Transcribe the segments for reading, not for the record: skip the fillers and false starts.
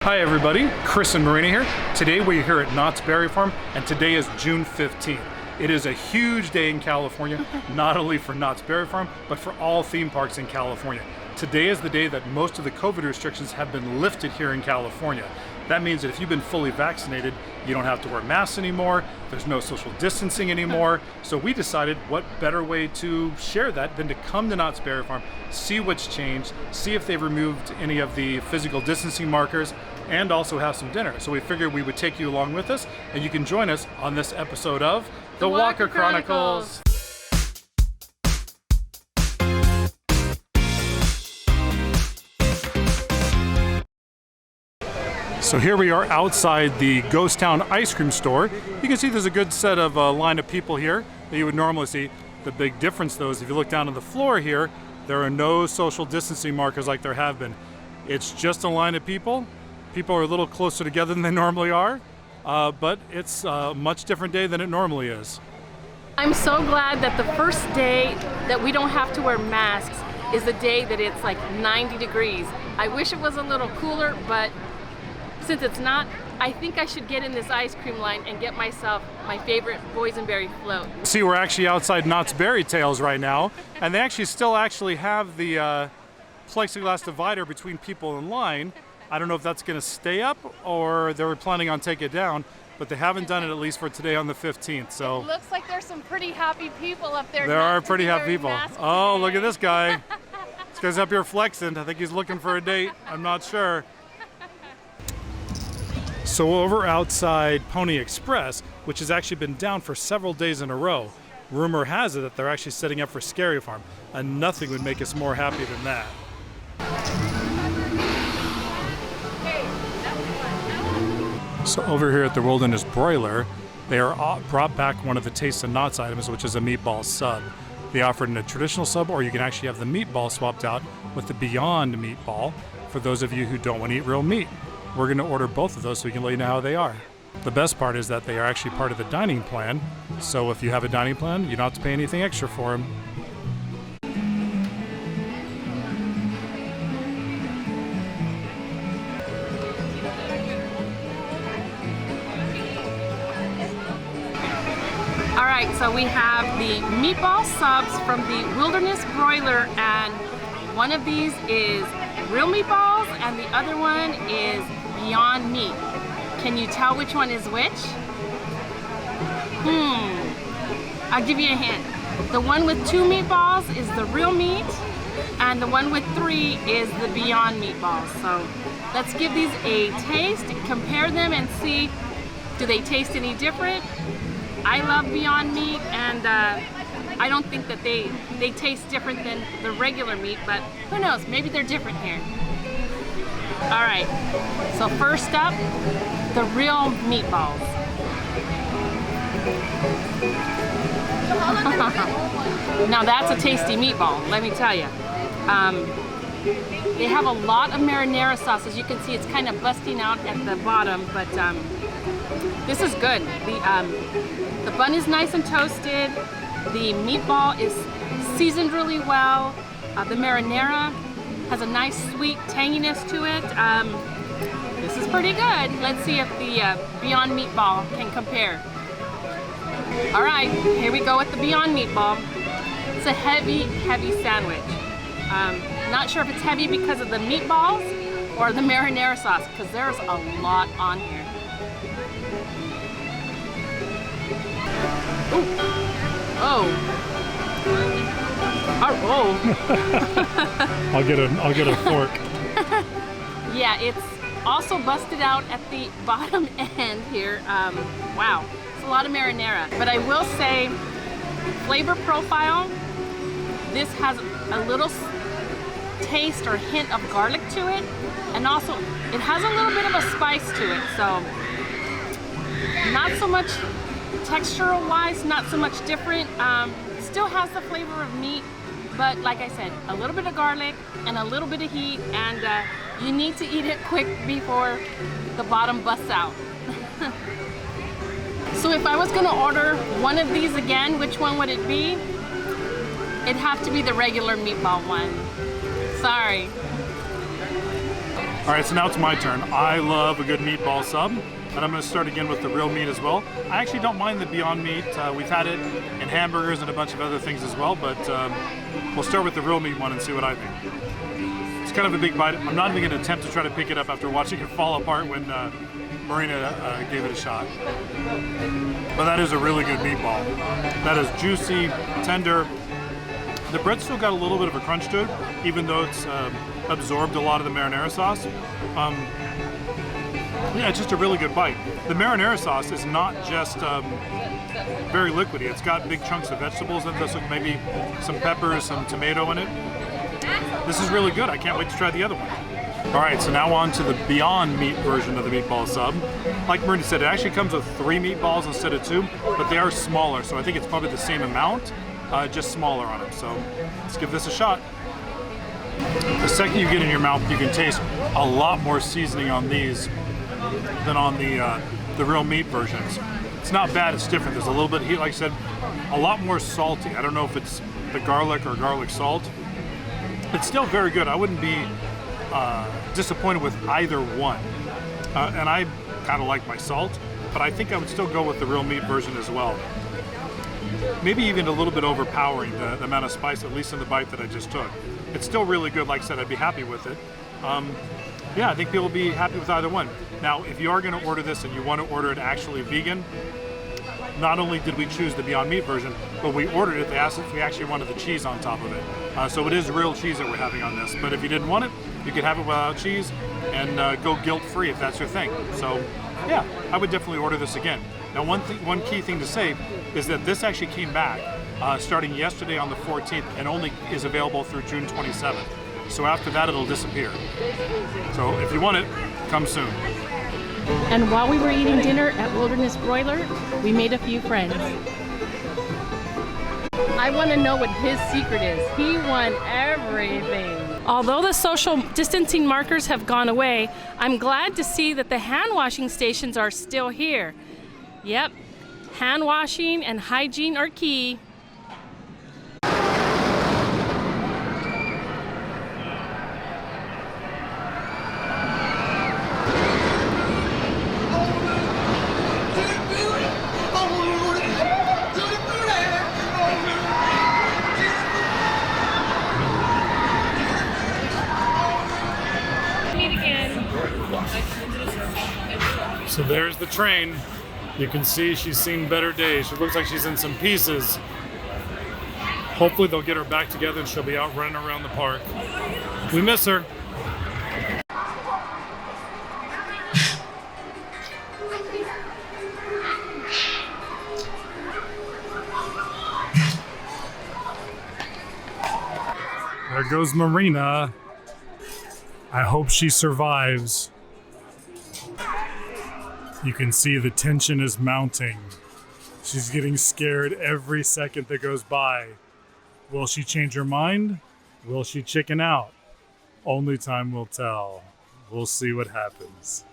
Hi everybody, Chris and Marina here. Today we're here at Knott's Berry Farm, and today is June 15th. It is a huge day in California, not only for Knott's Berry Farm, but for all theme parks in California. Today is the day that most of the COVID restrictions have been lifted here in California. That means that if you've been fully vaccinated, you don't have to wear masks anymore, there's no social distancing anymore. So we decided what better way to share that than to come to Knott's Berry Farm, see what's changed, see if they've removed any of the physical distancing markers, and also have some dinner. So we figured we would take you along with us, and you can join us on this episode of The Walker Chronicles. So here we are outside the Ghost Town ice cream store. You can see there's a good set of line of people here that you would normally see. The big difference though is if you look down on the floor here, there are no social distancing markers like there have been. It's just a line of people. People are a little closer together than they normally are, but it's a much different day than it normally is. I'm so glad that the first day that we don't have to wear masks is the day that it's like 90 degrees. I wish it was a little cooler, but since it's not, I think I should get in this ice cream line and get myself my favorite boysenberry float. See, we're actually outside Knott's Berry Tales right now, and they still have the plexiglass divider between people in line. I don't know if that's going to stay up or they were planning on taking it down, but they haven't done it at least for today on the 15th. So it looks like there's some pretty happy people up there. There are pretty happy people. Oh, look at this guy. This guy's up here flexing. I think he's looking for a date. I'm not sure. So over outside Pony Express, which has actually been down for several days in a row, rumor has it that they're actually setting up for Scary Farm, and nothing would make us more happy than that. So over here at the Wilderness Broiler, they brought back one of the Taste of Knott's items, which is a meatball sub. They offer it in a traditional sub, or you can actually have the meatball swapped out with the Beyond meatball for those of you who don't want to eat real meat. We're going to order both of those so we can let you know how they are. The best part is that they are actually part of the dining plan, so if you have a dining plan, you don't have to pay anything extra for them. Alright, so we have the meatball subs from the Wilderness Broiler, and one of these is real meatballs and the other one is Beyond Meat. Can you tell which one is which? I'll give you a hint. The one with 2 meatballs is the real meat, and the one with 3 is the Beyond meatballs. So let's give these a taste, compare them and see, do they taste any different? I love Beyond Meat, and I don't think that they taste different than the regular meat, but who knows, maybe they're different here. All right, so first up, the real meatballs. Now that's a tasty meatball, let me tell you. They have a lot of marinara sauce. As you can see, it's kind of busting out at the bottom, but this is good. The bun is nice and toasted. The meatball is seasoned really well. The marinara has a nice sweet tanginess to it. This is pretty good. Let's see if the Beyond meatball can compare. All right, here we go with the Beyond meatball. It's a heavy, heavy sandwich. Not sure if it's heavy because of the meatballs or the marinara sauce, because there's a lot on here. Ooh. Oh. I'll get a fork. Yeah, it's also busted out at the bottom end here. Wow, it's a lot of marinara. But I will say, flavor profile, this has a little taste or hint of garlic to it, and also it has a little bit of a spice to it. So not so much textural wise, not so much different. Still has the flavor of meat, but like I said, a little bit of garlic and a little bit of heat, and you need to eat it quick before the bottom busts out. So if I was gonna order one of these again, which one would it be? It'd have to be the regular meatball one. Sorry. All right, so now it's my turn. I love a good meatball sub, and I'm gonna start again with the real meat as well. I actually don't mind the Beyond Meat. We've had it in hamburgers and a bunch of other things as well, but we'll start with the real meat one and see what I think. It's kind of a big bite. I'm not even gonna attempt to try to pick it up after watching it fall apart when Marina gave it a shot. But that is a really good meatball. That is juicy, tender. The bread still got a little bit of a crunch to it, even though it's absorbed a lot of the marinara sauce. Yeah, it's just a really good bite. The marinara sauce is not just very liquidy. It's got big chunks of vegetables in this, with maybe some peppers, some tomato in it. This is really good. I can't wait to try the other one. All right, so now on to the Beyond Meat version of the meatball sub. Like Marina said, it actually comes with 3 meatballs instead of 2, but they are smaller, so I think it's probably the same amount, just smaller on them. So let's give this a shot. The second you get in your mouth, you can taste a lot more seasoning on these than on the real meat versions. It's not bad, it's different. There's a little bit of heat, like I said, a lot more salty. I don't know if it's the garlic or garlic salt. It's still very good. I wouldn't be disappointed with either one. And I kind of like my salt, but I think I would still go with the real meat version as well. Maybe even a little bit overpowering the amount of spice, at least in the bite that I just took. It's still really good. Like I said, I'd be happy with it. Yeah, I think people will be happy with either one. Now, if you are going to order this and you want to order it actually vegan, not only did we choose the Beyond Meat version, but we ordered it. They asked if we actually wanted the cheese on top of it. So it is real cheese that we're having on this. But if you didn't want it, you could have it without cheese and go guilt-free if that's your thing. So yeah, I would definitely order this again. Now, one key thing to say is that this actually came back starting yesterday on the 14th and only is available through June 27th. So after that, it'll disappear. So if you want it, come soon. And while we were eating dinner at Wilderness Broiler, we made a few friends. I want to know what his secret is. He won everything. Although the social distancing markers have gone away, I'm glad to see that the hand washing stations are still here. Yep, hand washing and hygiene are key. So there's the train. You can see she's seen better days. She looks like she's in some pieces. Hopefully they'll get her back together and she'll be out running around the park. We miss her. There goes Marina. I hope she survives. You can see the tension is mounting. She's getting scared every second that goes by. Will she change her mind? Will she chicken out? Only time will tell. We'll see what happens.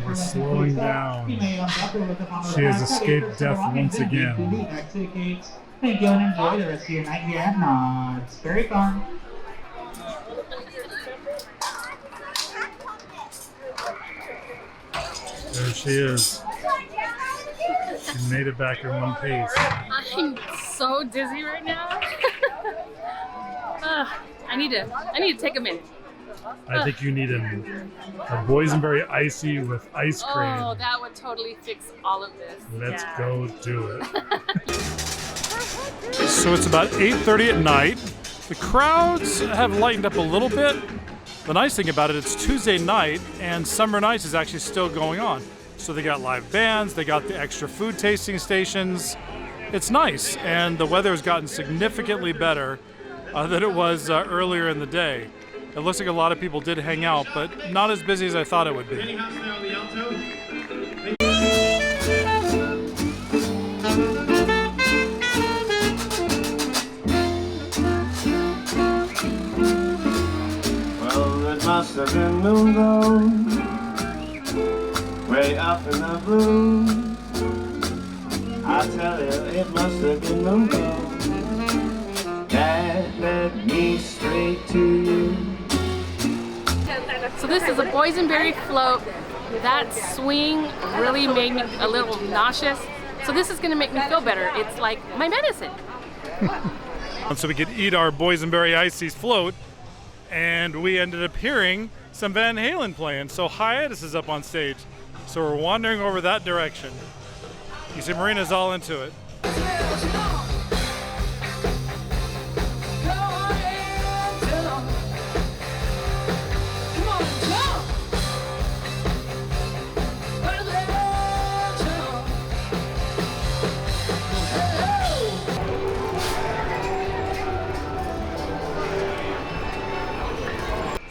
We're slowing down. She has escaped death once again. Thank you and enjoy the rest of your night here at Knott's. Very fun. There she is. She made it back in one piece. I'm so dizzy right now. I need to take a minute. I think you need a boysenberry icy with ice cream. Oh, that would totally fix all of this. Let's go do it. So it's about 8:30 at night. The crowds have lightened up a little bit, The nice thing about it, it's Tuesday night and Summer Nights is actually still going on. So they got live bands, they got the extra food tasting stations. It's nice, and the weather has gotten significantly better than it was earlier in the day. It looks like a lot of people did hang out, but not as busy as I thought it would be. Well, it must have been moonlight, way up in the blue. I tell you, it must have been moonlight that led me straight to you. So this is a boysenberry float. That swing really made me a little nauseous. So this is gonna make me feel better. It's like my medicine. So we could eat our boysenberry ices float, and we ended up hearing some Van Halen playing. So Hiatus is up on stage. So we're wandering over that direction. You see Marina's all into it.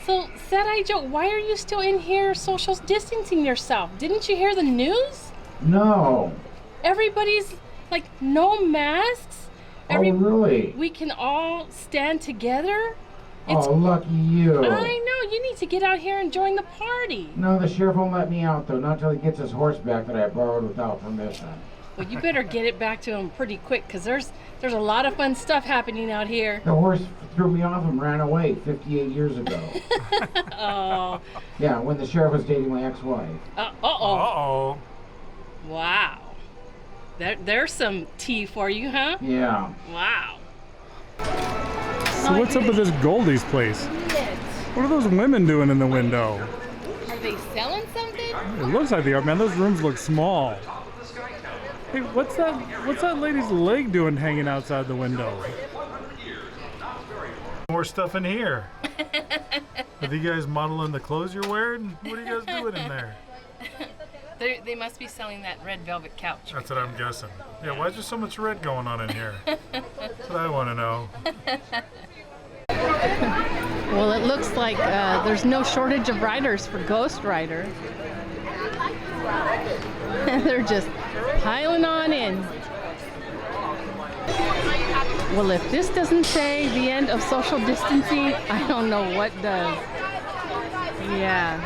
So, Sad-Eye Joe, why are you still in here social distancing yourself? Didn't you hear the news? No. Everybody's like, no masks. Oh, really? We can all stand together. Oh, lucky you. I know, you need to get out here and join the party. No, the sheriff won't let me out, though. Not till he gets his horse back that I borrowed without permission. Well, you better get it back to him pretty quick, because there's a lot of fun stuff happening out here. The horse threw me off and ran away 58 years ago. Oh. Yeah, when the sheriff was dating my ex-wife. Uh-oh. Uh-oh. Wow. There's some tea for you, huh? Yeah. Wow. So what's up with this Goldie's place? What are those women doing in the window? Are they selling something? It looks like they are, man. Those rooms look small. Hey, what's that lady's leg doing hanging outside the window? More stuff in here. Are you guys modeling the clothes you're wearing? What are you guys doing in there? They must be selling that red velvet couch. That's what I'm guessing. Yeah, why is there so much red going on in here? That's what I want to know. Well, it looks like there's no shortage of riders for Ghost Rider. They're just piling on in. Well, if this doesn't say the end of social distancing, I don't know what does. Yeah.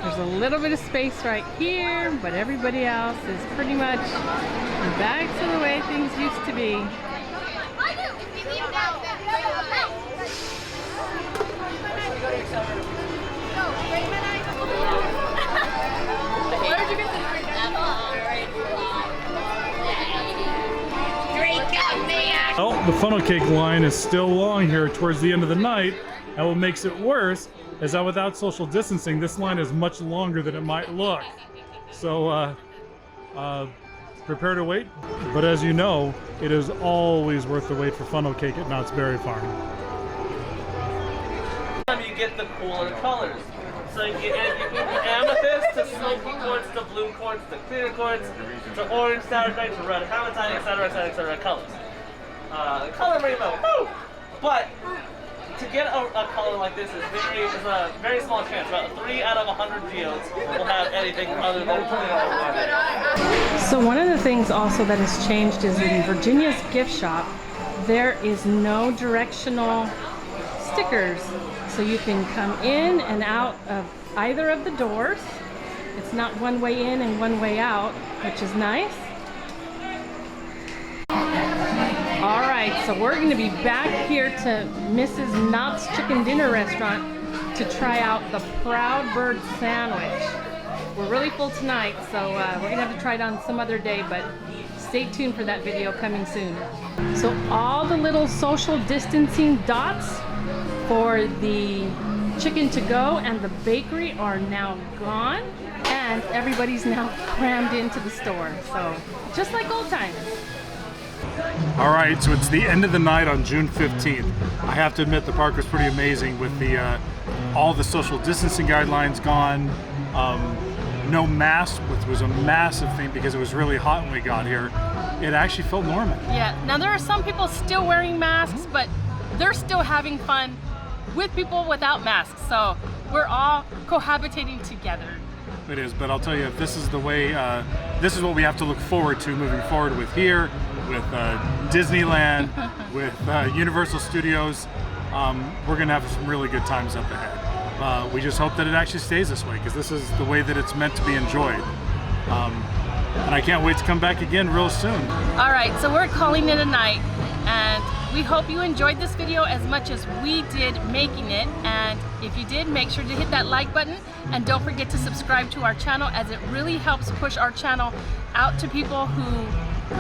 There's a little bit of space right here, but everybody else is pretty much back to the way things used to be. Well, the funnel cake line is still long here towards the end of the night, and what makes it worse is that without social distancing, this line is much longer than it might look. So prepare to wait, but as you know, it is always worth the wait for funnel cake at Knott's Berry Farm. You get the cooler colors. So you get amethyst to smoky quartz to blue quartz to clear quartz to orange saturday to red hematite, etc. colors. Color rainbow, woo! But to get a color like this is a very small chance. About 3 out of 100 geodes will have anything other than clear. So one of the things also that has changed is in Virginia's gift shop, there is no directional stickers. So you can come in and out of either of the doors. It's not one way in and one way out, which is nice. All right, so we're going to be back here to Mrs. Knott's Chicken Dinner Restaurant to try out the Proud Bird sandwich. We're really full tonight, so we're going to have to try it on some other day, but stay tuned for that video coming soon. So all the little social distancing dots for the chicken to go and the bakery are now gone, and everybody's now crammed into the store. So just like old times. All right, so it's the end of the night on June 15th. I have to admit the park was pretty amazing with the all the social distancing guidelines gone. No masks, which was a massive thing because it was really hot when we got here. It actually felt normal. Yeah, now there are some people still wearing masks, but they're still having fun with people without masks. So we're all cohabitating together. It is, but I'll tell you, if this is the way, this is what we have to look forward to moving forward with here, with Disneyland, with Universal Studios. We're gonna have some really good times up ahead. We just hope that it actually stays this way, because this is the way that it's meant to be enjoyed. And I can't wait to come back again real soon. All right, so we're calling it a night, and we hope you enjoyed this video as much as we did making it. And if you did, make sure to hit that like button, and don't forget to subscribe to our channel, as it really helps push our channel out to people who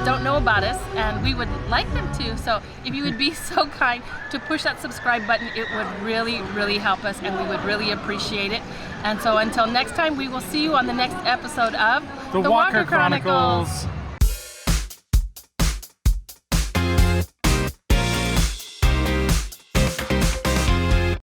don't know about us, and we would like them to. So if you would be so kind to push that subscribe button, it would really, really help us, and we would really appreciate it. And so until next time, we will see you on the next episode of The Walker Chronicles.